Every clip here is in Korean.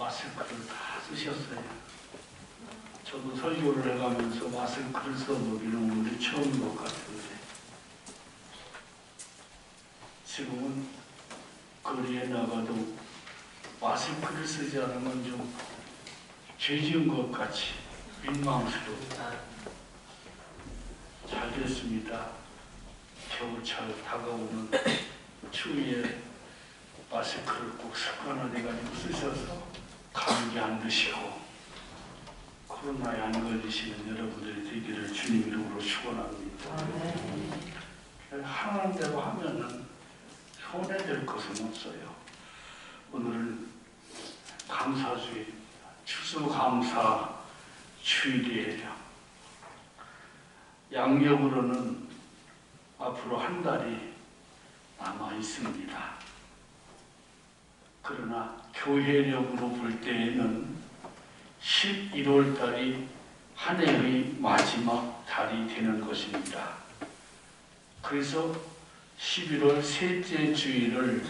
마스크를 다 쓰셨어요. 저도 설교를 해가면서 마스크를 써보기는 오늘이 처음인 것 같은데, 지금은 거리에 나가도 마스크를 쓰지 않으면 좀 죄지은 것 같이 민망스럽다. 잘 됐습니다. 겨울철 다가오는 추위에 마스크를 꼭 습관화돼가지고 쓰셔서 감기 안 드시고 코로나에 안 걸리시는 여러분들이 되기를 주님 이름으로 축원합니다. 하는 대로 하면은 손해될 것은 없어요. 오늘은 감사주일, 추수감사 주일이에요. 양력으로는 앞으로 한 달이 남아 있습니다. 그러나 교회력으로 볼 때에는 11월 달이 한 해의 마지막 달이 되는 것입니다. 그래서 11월 셋째 주일을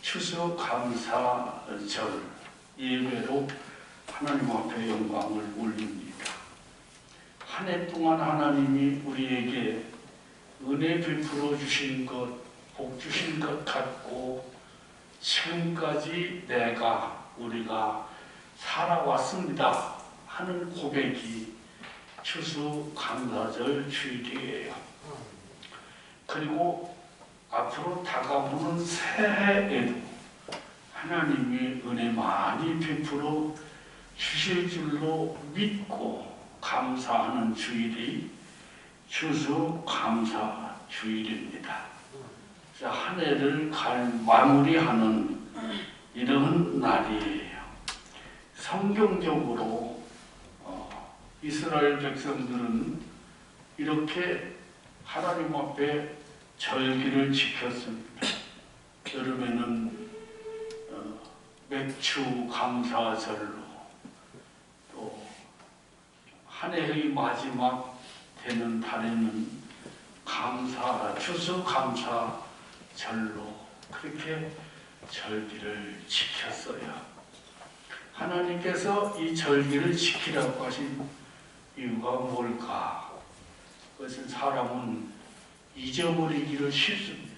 추수감사절 예배로 하나님 앞에 영광을 올립니다. 한 해 동안 하나님이 우리에게 은혜 베풀어 주신 것, 복 주신 것 같고 지금까지 우리가 살아왔습니다 하는 고백이 추수감사절 주일이에요. 그리고 앞으로 다가오는 새해에도 하나님이 은혜 많이 베풀어 주실 줄로 믿고 감사하는 주일이 추수감사 주일입니다. 한 해를 마무리하는 이런 날이에요. 성경적으로 이스라엘 백성들은 이렇게 하나님 앞에 절기를 지켰습니다. 여름에는 맥주 감사절로, 또 한 해의 마지막 되는 달에는 추수감사절로 그렇게 절기를 지켰어요. 하나님께서 이 절기를 지키라고 하신 이유가 뭘까? 그것은 사람은 잊어버리기를 쉽습니다.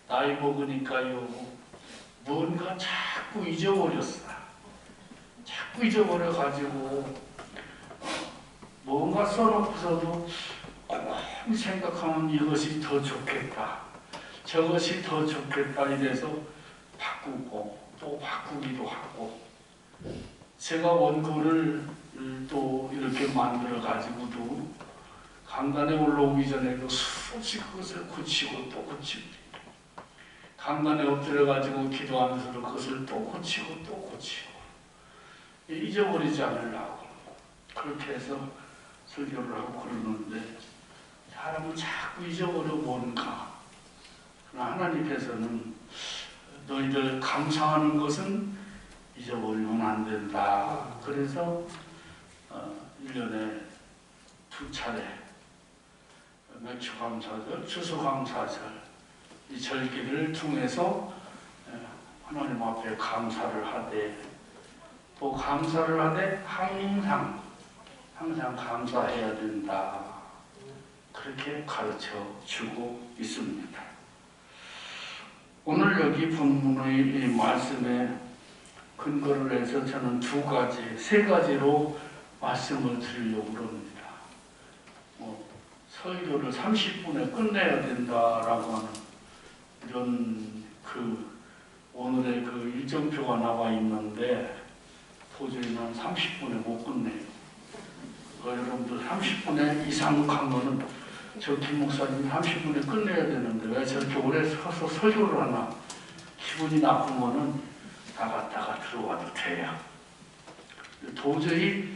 나이 먹으니까요, 뭔가 자꾸 잊어버렸어. 자꾸 잊어버려가지고 뭔가 써놓고서도 꼭 생각하면 이것이 더 좋겠다, 저것이 더 좋겠다 이래서 바꾸고 또 바꾸기도 하고, 제가 원고를 또 이렇게 만들어 가지고도 강단에 올라오기 전에도 수없이 그것을 고치고 또 고치고, 강단에 엎드려 가지고 기도하면서도 그것을 또 고치고 또 고치고, 잊어버리지 않으려고 그렇게 해서 설교를 하고 그러는데, 사람은 자꾸 잊어버려 뭔가. 그러나 하나님께서는 너희들 감사하는 것은 잊어버리면 안 된다. 그래서 1년에 2차례 맥주감사절, 추수감사절 이 절기를 통해서 하나님 앞에 감사를 하되, 또 감사를 하되 항상 감사해야 된다. 그렇게 가르쳐 주고 있습니다. 오늘 여기 본문의 이 말씀에 근거를 해서 저는 세 가지로 말씀을 드리려고 합니다. 설교를 30분에 끝내야 된다라고 하는 이런 오늘의 일정표가 나와 있는데 도저히 난 30분에 못 끝내요. 여러분들 30분에 이상 가면은 저 김 목사님 30분에 끝내야 되는데 왜 저렇게 오래 서서 설교를 하나, 기분이 나쁘면은 나갔다가 들어와도 돼요. 도저히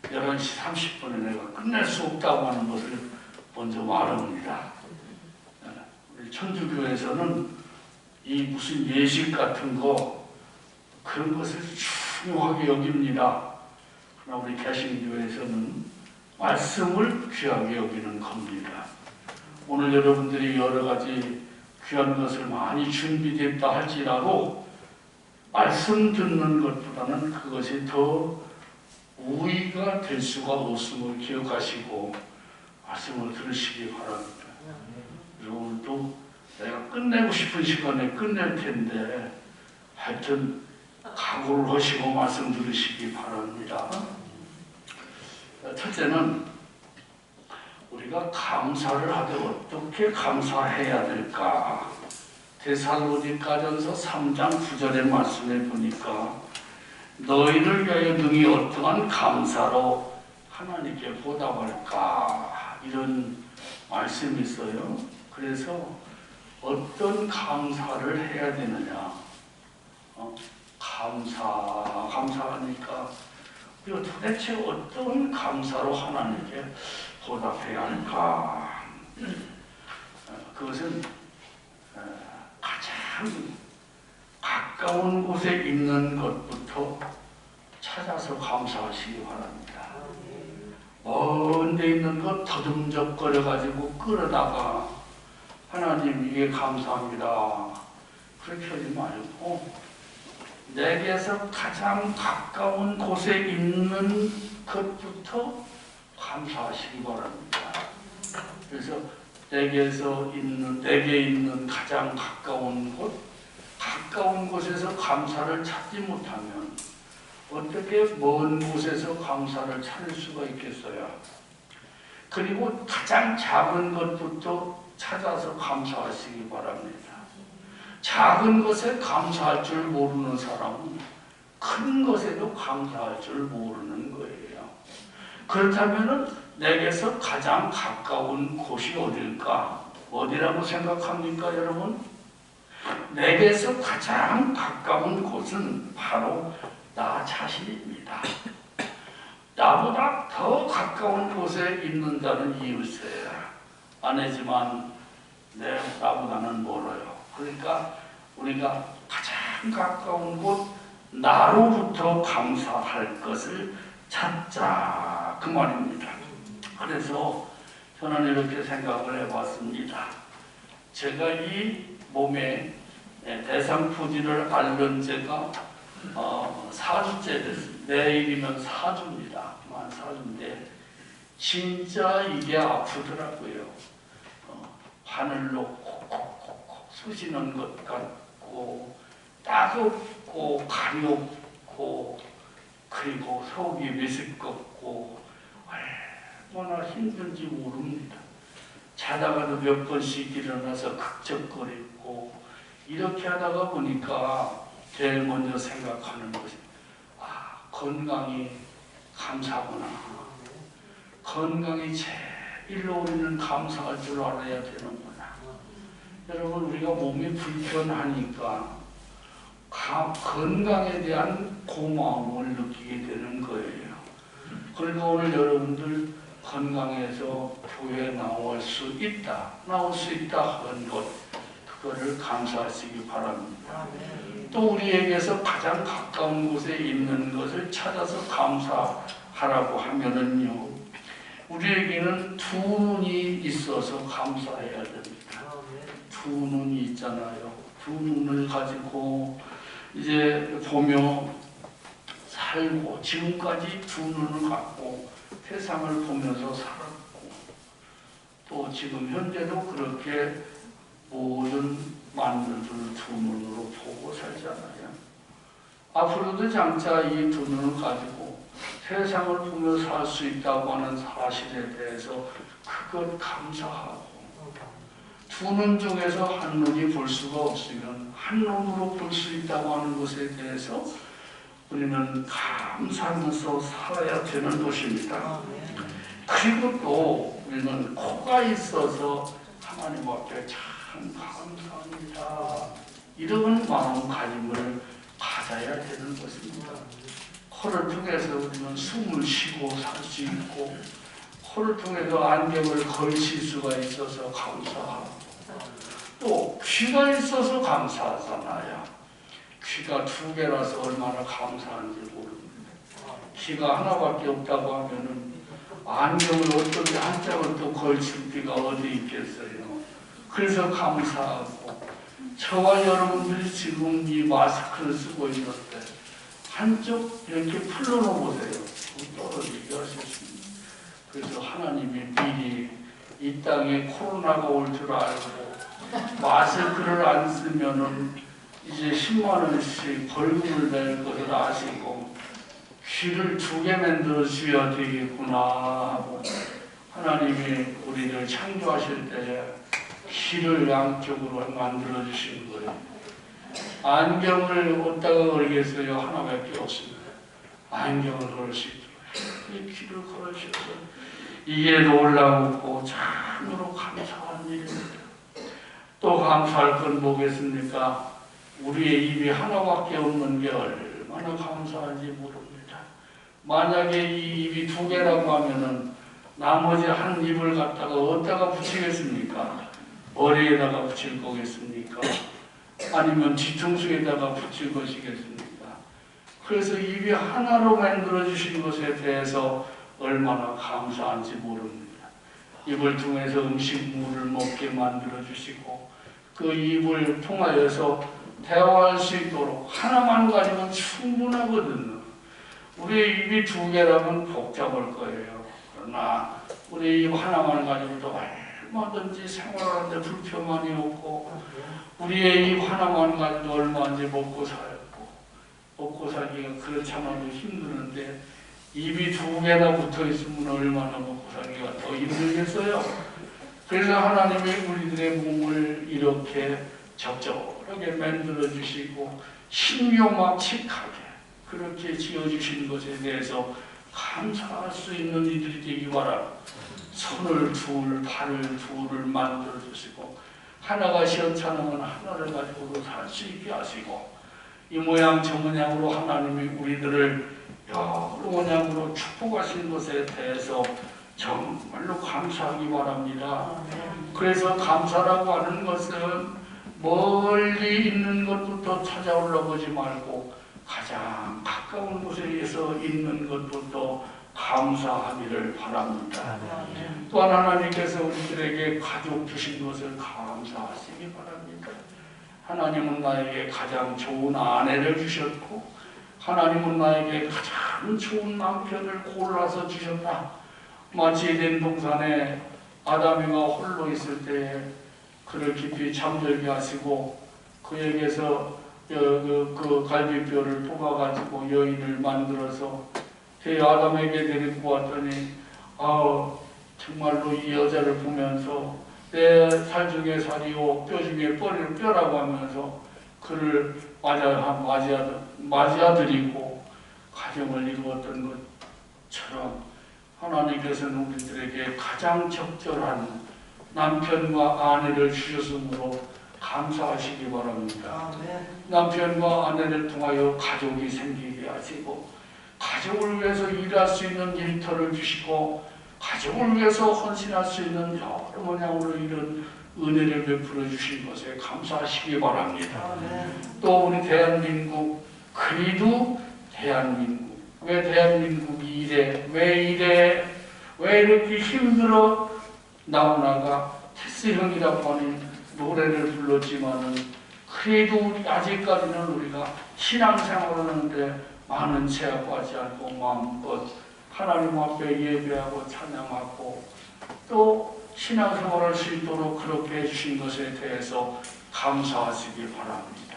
11시 30분에 내가 끝낼 수 없다고 하는 것을 먼저 말합니다. 우리 천주교에서는 이 무슨 예식 같은 거 그런 것을 중요하게 여깁니다. 그러나 우리 개신교에서는 말씀을 귀하게 여기는 겁니다. 오늘 여러분들이 여러 가지 귀한 것을 많이 준비됐다 할지라도 말씀 듣는 것보다는 그것이 더 우위가 될 수가 없음을 기억하시고 말씀을 들으시기 바랍니다. 오늘도 내가 끝내고 싶은 시간에 끝낼 텐데 하여튼 각오를 하시고 말씀 들으시기 바랍니다. 첫째는 우리가 감사를 하되 어떻게 감사해야 될까? 데살로니가전서 3장 9절의 말씀에 보니까 너희를 위하여 능히 어떠한 감사로 하나님께 보답할까? 이런 말씀이 있어요. 그래서 어떤 감사를 해야 되느냐? 감사하니까 우리가 도대체 어떤 감사로 하나님께 보답해야 할까? 그것은 가장 가까운 곳에 있는 것부터 찾아서 감사하시기 바랍니다. 먼 데 있는 것 더듬적거려 가지고 끌어다가 하나님 이게 감사합니다. 그렇게 하지 말고 내게서 가장 가까운 곳에 있는 것부터 감사하시기 바랍니다. 그래서 내게 있는 가장 가까운 곳에서 감사를 찾지 못하면 어떻게 먼 곳에서 감사를 찾을 수가 있겠어요? 그리고 가장 작은 것부터 찾아서 감사하시기 바랍니다. 작은 것에 감사할 줄 모르는 사람은 큰 것에도 감사할 줄 모르는 거예요. 그렇다면 내게서 가장 가까운 곳이 어딜까? 어디라고 생각합니까, 여러분? 내게서 가장 가까운 곳은 바로 나 자신입니다. 나보다 더 가까운 곳에 있는다는 이웃에 아내지만 나보다는 멀어요. 그러니까 우리가 가장 가까운 곳 나로부터 감사할 것을 찾자 그 말입니다. 그래서 저는 이렇게 생각을 해봤습니다. 제가 이 몸에 대상포진을 앓는 제가 4주째 됐습니다. 내일이면 4주입니다. 만 4주인데 진짜 이게 아프더라고요. 하늘로 콕콕콕콕 쑤시는 것 같고 따갑고 가렵고 그리고 속이 메스껍고 얼마나 힘든지 모릅니다. 자다가도 몇 번씩 일어나서 극적거리고 이렇게 하다가 보니까 제일 먼저 생각하는 것이 건강이 감사구나. 건강이 제일로 우리는 감사할 줄 알아야 되는구나. 여러분 우리가 몸이 불편하니까 건강에 대한 고마움을 느끼게 되는 거예요. 그러니까 오늘 여러분들 건강해서 교회에 나올 수 있다 하는 것 그거를 감사하시기 바랍니다. 또 우리에게서 가장 가까운 곳에 있는 것을 찾아서 감사하라고 하면은요, 우리에게는 두 눈이 있어서 감사해야 됩니다. 두 눈이 있잖아요. 두 눈을 가지고 이제 보며 살고 지금까지 두 눈을 갖고 세상을 보면서 살았고 또 지금 현재도 그렇게 모든 만물들을 두 눈으로 보고 살잖아요. 앞으로도 장차 이 두 눈을 가지고 세상을 보며 살 수 있다고 하는 사실에 대해서 그것 감사하고 두 눈 중에서 한 눈이 볼 수가 없으면 한 눈으로 볼 수 있다고 하는 것에 대해서 우리는 감사하면서 살아야 되는 것입니다. 그리고 또 우리는 코가 있어서 하나님 앞에 참 감사합니다. 이런 마음가짐을 가져야 되는 것입니다. 코를 통해서 우리는 숨을 쉬고 살 수 있고 코를 통해서 안경을 걸칠 수가 있어서 감사하고 또 귀가 있어서 감사하잖아요. 귀가 두 개라서 얼마나 감사한지 모릅니다. 귀가 하나밖에 없다고 하면은 안경을 어떻게 한 짝을 또 걸칠 귀가 어디 있겠어요. 그래서 감사하고 저와 여러분들이 지금 이 마스크를 쓰고 있는데 한쪽 이렇게 풀러놓으세요. 떨어지게 하셨습니다. 그래서 하나님이 미리 이 땅에 코로나가 올 줄 알고 마스크를 안 쓰면은 이제 10만 원씩 벌금을 낼 것을 아시고 귀를 2개 만들어 주셔야 되겠구나 하고 하나님이 우리를 창조하실 때 귀를 양쪽으로 만들어 주신 거예요. 안경을 어디다가 걸겠어요? 하나밖에 없습니다. 안경을 걸 수 있도록 이 귀를 걸으셔서 이게 놀라우고 참으로 감사한 일입니다. 또 감사할 건 뭐겠습니까? 우리의 입이 하나밖에 없는 게 얼마나 감사한지 모릅니다. 만약에 이 입이 2개라고 하면은 나머지 한 입을 갖다가 어디다가 붙이겠습니까? 머리에다가 붙일 거겠습니까? 아니면 뒤통수에다가 붙일 것이겠습니까? 그래서 입이 하나로 만들어 주신 것에 대해서 얼마나 감사한지 모릅니다. 입을 통해서 음식물을 먹게 만들어 주시고 그 입을 통하여서 대화할 수 있도록 하나만 가지면 충분하거든요. 우리의 입이 2개라면 복잡할 거예요. 그러나 우리 입 하나만 가지고도 얼마든지 생활하는데 불편함이 없고 우리의 입 하나만 가지고 얼마든지 먹고 살고 먹고 살기가 그렇잖아도 힘드는데 입이 2개나 붙어 있으면 얼마나 먹고 살기가 더 힘들겠어요. 그래서 하나님이 우리들의 몸을 이렇게 적절하게 만들어 주시고 신묘막측하게 그렇게 지어주신 것에 대해서 감사할 수 있는 이들이 되기 바랍니다. 손을 둘, 발을 둘을 만들어 주시고 하나가 시원찮으면 하나를 가지고도 살 수 있게 하시고 이 모양 저 모양으로 하나님이 우리들을 여러 모양으로 축복하신 것에 대해서 정말로 감사하기 바랍니다. 그래서 감사라고 하는 것은 멀리 있는 것부터 찾아올라 보지 말고 가장 가까운 곳에서 있는 것부터 감사하기를 바랍니다. 또한 하나님께서 우리들에게 가족 주신 것을 감사하시기 바랍니다. 하나님은 나에게 가장 좋은 아내를 주셨고 하나님은 나에게 가장 좋은 남편을 골라서 주셨다. 마치 에덴 동산에 아담이가 홀로 있을 때에 그를 깊이 잠들게 하시고 그에게서 그 갈비뼈를 뽑아가지고 여인을 만들어서 아담에게 데리고 왔더니 정말로 이 여자를 보면서 내 살 중에 살이요 뼈 중에 뼈라고 하면서 그를 맞이하드리고 가정을 이루었던 것처럼 하나님께서는 우리들에게 가장 적절한 남편과 아내를 주셨으므로 감사하시기 바랍니다. 남편과 아내를 통하여 가족이 생기게 하시고 가족을 위해서 일할 수 있는 일터를 주시고 가족을 위해서 헌신할 수 있는 여러 모양으로 이런 은혜를 베풀어 주신 것에 감사하시기 바랍니다. 또 우리 대한민국 그리도 대한민국 왜 대한민국이 이래 왜 이렇게 힘들어 나훈아가 테스 형이라고 하는 노래를 불렀지만은 그래도 우리 아직까지는 우리가 신앙생활을 하는데 많은 제약하지 않고 마음껏 하나님 앞에 예배하고 찬양하고 또 신앙생활을 할 수 있도록 그렇게 해주신 것에 대해서 감사하시기 바랍니다.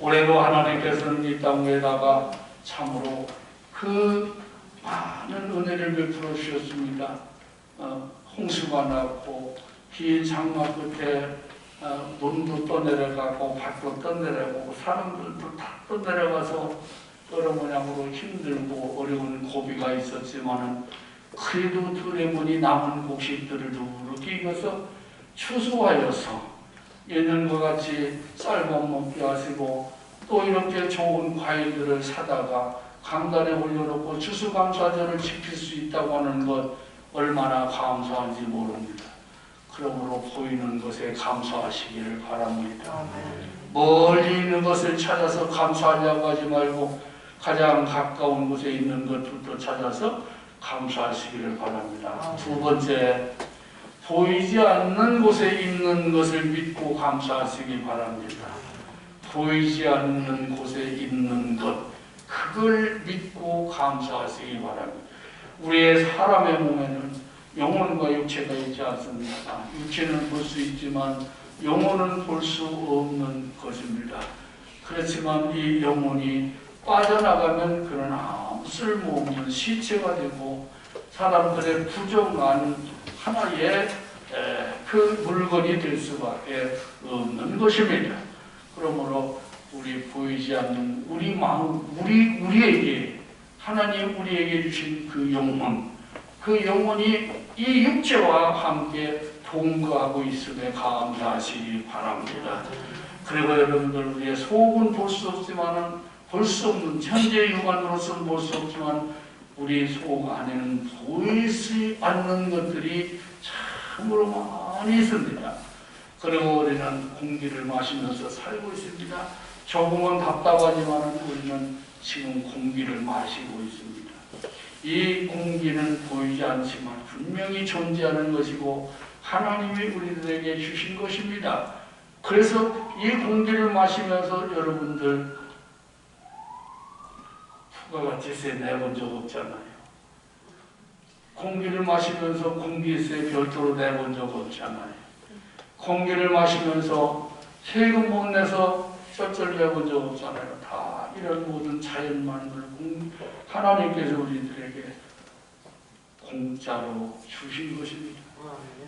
올해도 하나님께서는 이 땅에다가 참으로 그 많은 은혜를 베풀어 주셨습니다. 홍수가 났고 긴 장마 끝에 눈도 떠내려가고 밭도 떠내려가고 사람들도 다 떠내려가서 여러 모양으로 힘들고 어려운 고비가 있었지만은 그래도 드레몬이 남은 곡식들을 누렇게 익어서 추수하여서 예년과 같이 쌀밥 먹게 하시고 또 이렇게 좋은 과일들을 사다가 강단에 올려놓고 추수감사절을 지킬 수 있다고 하는 것 얼마나 감사한지 모릅니다. 그러므로 보이는 것에 감사하시기를 바랍니다. 멀리 있는 것을 찾아서 감사하려고 하지 말고 가장 가까운 곳에 있는 것부터 찾아서 감사하시기를 바랍니다. 두 보이지 않는 곳에 있는 것을 믿고 감사하시기 바랍니다. 보이지 않는 곳에 있는 것, 그걸 믿고 감사하시기 바랍니다. 우리의 사람의 몸에는 영혼과 육체가 있지 않습니까? 육체는 볼 수 있지만 영혼은 볼 수 없는 것입니다. 그렇지만 이 영혼이 빠져나가면 그는 아무 쓸모없는 시체가 되고 사람들의 부정한 하나의 그 물건이 될 수밖에 없는 것입니다. 그러므로 우리 보이지 않는 우리 마음, 우리에게 하나님 우리에게 주신 그 영혼, 그 영혼이 이 육체와 함께 동거하고 있음에 감사하시기 바랍니다. 그리고 여러분들 우리의 속은 볼 수 없지만은 볼 수 없는 현재 육안으로서는 볼 수 없지만 우리 속 안에는 보이지 않는 것들이 참으로 많이 있습니다. 그리고 우리는 공기를 마시면서 살고 있습니다. 조금은 답답하지만 우리는 지금 공기를 마시고 있습니다. 이 공기는 보이지 않지만 분명히 존재하는 것이고 하나님이 우리들에게 주신 것입니다. 그래서 이 공기를 마시면서 여러분들 부가가치세 내본 적 없잖아요. 공기를 마시면서 공기세 별도로 내본 적 없잖아요. 공기를 마시면서 세금 못 내서 쩔쩔 내본 적 없잖아요. 다 이런 모든 자연만물 하나님께서 우리들에게 공짜로 주신 것입니다.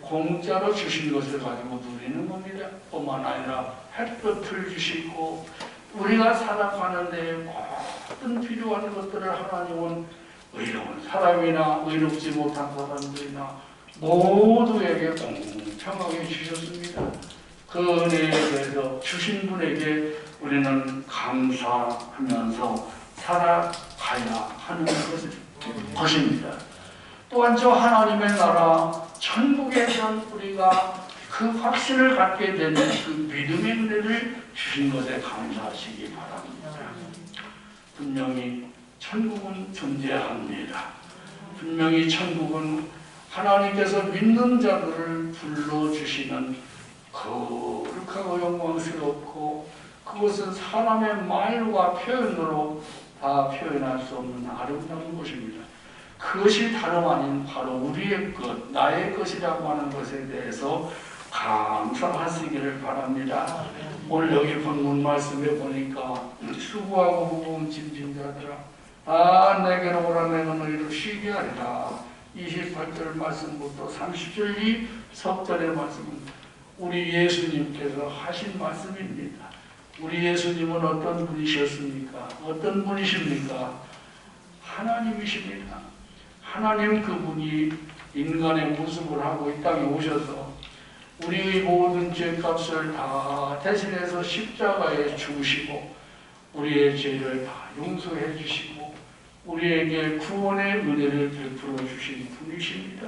공짜로 주신 것을 가지고 누리는 겁니다. 뿐만 아니라 햇볕을 주시고 우리가 살아가는 데 모든 필요한 것들을 하나님은 의로운 사람이나 의롭지 못한 사람들이나 모두에게 공평하게 주셨습니다. 그 은혜에 대해서 주신 분에게 우리는 감사하면서 살아가야 하는 것입니다. 또한 저 하나님의 나라 천국에서 우리가 그 확신을 갖게 되는 그 믿음의 은혜를 주신 것에 감사하시기 바랍니다. 분명히 천국은 존재합니다. 분명히 천국은 하나님께서 믿는 자들을 불러주시는 거룩하고 영광스럽고 그것은 사람의 말과 표현으로 다 표현할 수 없는 아름다운 것입니다. 그것이 다름 아닌 바로 우리의 것, 나의 것이라고 하는 것에 대해서 감사하시기를 바랍니다. 오늘 여기 본문 말씀에 보니까 수고하고 무거운 짐진 자들아 내게로 오라 내가 너희를 쉬게 하리라. 28절 말씀부터 30절 이 석절의 말씀은 우리 예수님께서 하신 말씀입니다. 우리 예수님은 어떤 분이셨습니까? 어떤 분이십니까? 하나님이십니다. 하나님 그분이 인간의 모습을 하고 이 땅에 오셔서 우리의 모든 죄값을 다 대신해서 십자가에 죽으시고 우리의 죄를 다 용서해 주시고 우리에게 구원의 은혜를 베풀어 주신 분이십니다.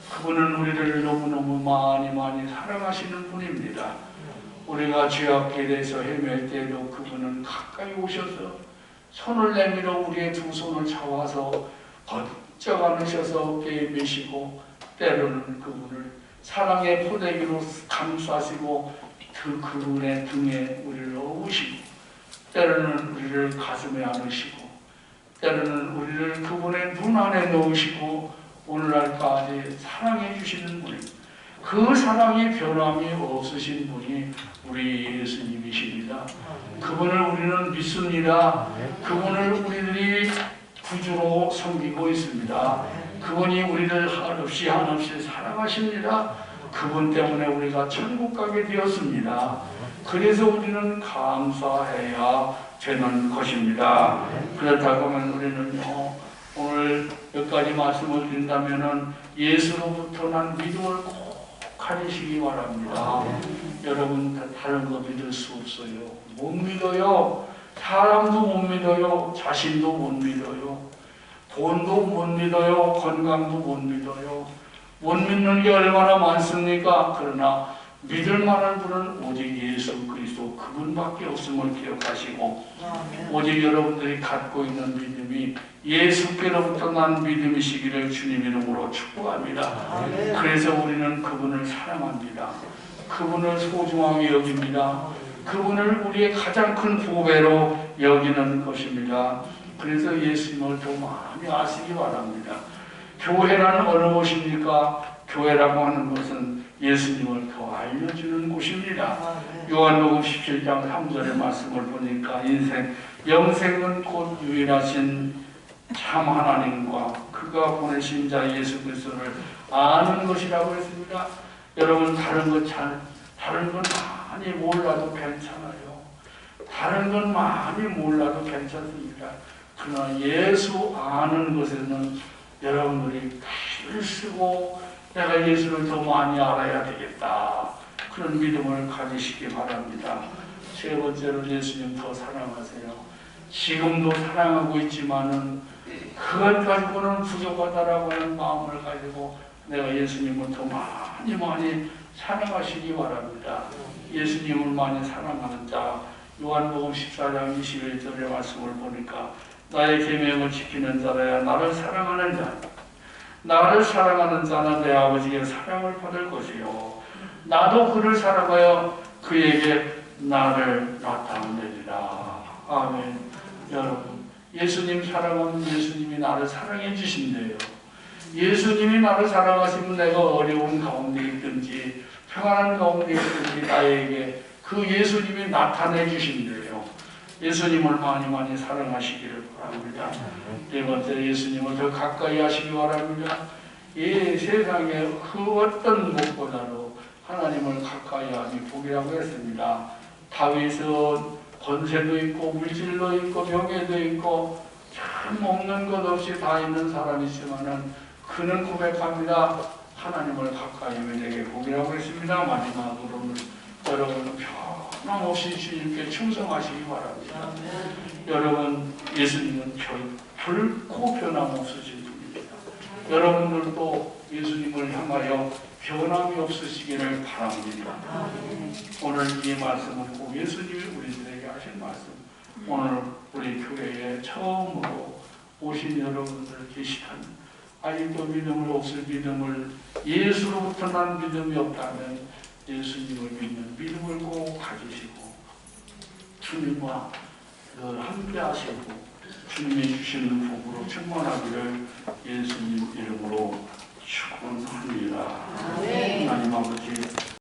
그분은 우리를 너무너무 많이 사랑하시는 분입니다. 우리가 죄악에 대해서 헤맬 때도 그분은 가까이 오셔서 손을 내밀어 우리의 두 손을 잡아서 번쩍 안으셔서 어깨에 메시고 때로는 그분을 사랑의 포대기로 감싸시고 그 그분의 등에 우리를 업으시고 때로는 우리를 가슴에 안으시고 때로는 우리를 그분의 눈 안에 넣으시고 오늘날까지 사랑해 주시는 분입니다. 그 사랑이 변함이 없으신 분이 우리 예수님이십니다. 그분을 우리는 믿습니다. 그분을 우리들이 구주로 섬기고 있습니다. 그분이 우리를 한없이 사랑하십니다. 그분 때문에 우리가 천국 가게 되었습니다. 그래서 우리는 감사해야 되는 것입니다. 그렇다고 하면 우리는요, 오늘 몇 가지 말씀을 드린다면은 예수로부터 난 믿음을 꼭 가지시기 바랍니다. 여러분 다른 거 믿을 수 없어요. 못 믿어요. 사람도 못 믿어요. 자신도 못 믿어요. 돈도 못 믿어요. 건강도 못 믿어요. 못 믿는 게 얼마나 많습니까? 그러나 믿을 만한 분은 오직 예수 그리스도 그분밖에 없음을 기억하시고 오직 여러분들이 갖고 있는 믿음이 예수께로부터 난 믿음이시기를 주님 이름으로 축복합니다. 그래서 우리는 그분을 사랑합니다. 그분을 소중하게 여깁니다. 그분을 우리의 가장 큰 보배로 여기는 것입니다. 그래서 예수님을 더 많이 아시기 바랍니다. 교회란 어느 곳입니까? 교회라고 하는 것은 예수님을 더 알려주는 곳입니다. 요한복음 17장 3절의 말씀을 보니까 영생은 곧 유일하신 참 하나님과 그가 보내신 자 예수 그리스도를 아는 것이라고 했습니다. 여러분 다른 건 많이 몰라도 괜찮아요. 다른 건 많이 몰라도 괜찮습니다. 그러나 예수 아는 것에는 여러분들이 피를 쓰고 내가 예수를 더 많이 알아야 되겠다. 그런 믿음을 가지시기 바랍니다. 세 번째로 예수님 더 사랑하세요. 지금도 사랑하고 있지만은 그것 가지고는 부족하다라고 하는 마음을 가지고 내가 예수님을 더 많이 사랑하시기 바랍니다. 예수님을 많이 사랑하는 자 요한복음 14장 21절의 말씀을 보니까 나의 계명을 지키는 자라야 나를 사랑하는 자 나를 사랑하는 자는 내 아버지의 사랑을 받을 것이요 나도 그를 사랑하여 그에게 나를 나타내리라. 아멘. 여러분 예수님 사랑하면 예수님이 나를 사랑해 주신대요. 예수님이 나를 사랑하시면 내가 어려운 가운데 있든지 평안한 가운데 있든지 나에게 그 예수님이 나타내 주신대요. 예수님을 많이 사랑하시기를 바랍니다. 네 번째 예수님을 더 가까이 하시기 바랍니다. 이 세상에 그 어떤 것보다도 하나님을 가까이 하니 복이라고 했습니다. 다윗은 권세도 있고 물질도 있고 명예도 있고 참 없는 것 없이 다 있는 사람이지만은 그는 고백합니다. 하나님을 가까이 하면 내게 복이라고 했습니다. 마지막으로는 여러분 변함없이 주님께 충성하시기 바랍니다. 여러분 예수님은 결코 변함없으신 분입니다. 여러분들도 예수님을 향하여 변함이 없으시기를 바랍니다. 오늘 이 말씀은 꼭 예수님이 우리들에게 하신 말씀. 오늘 우리 교회에 처음으로 오신 여러분들 계시다면 아직도 믿음을 없을 믿음을 예수로부터 난 믿음이 없다면 예수님을 믿는 믿음을 꼭 가지시고 주님과 함께 하시고 주님이 주시는 복으로 충만하기를 예수님 이름으로 축원합니다. 하나님 아버지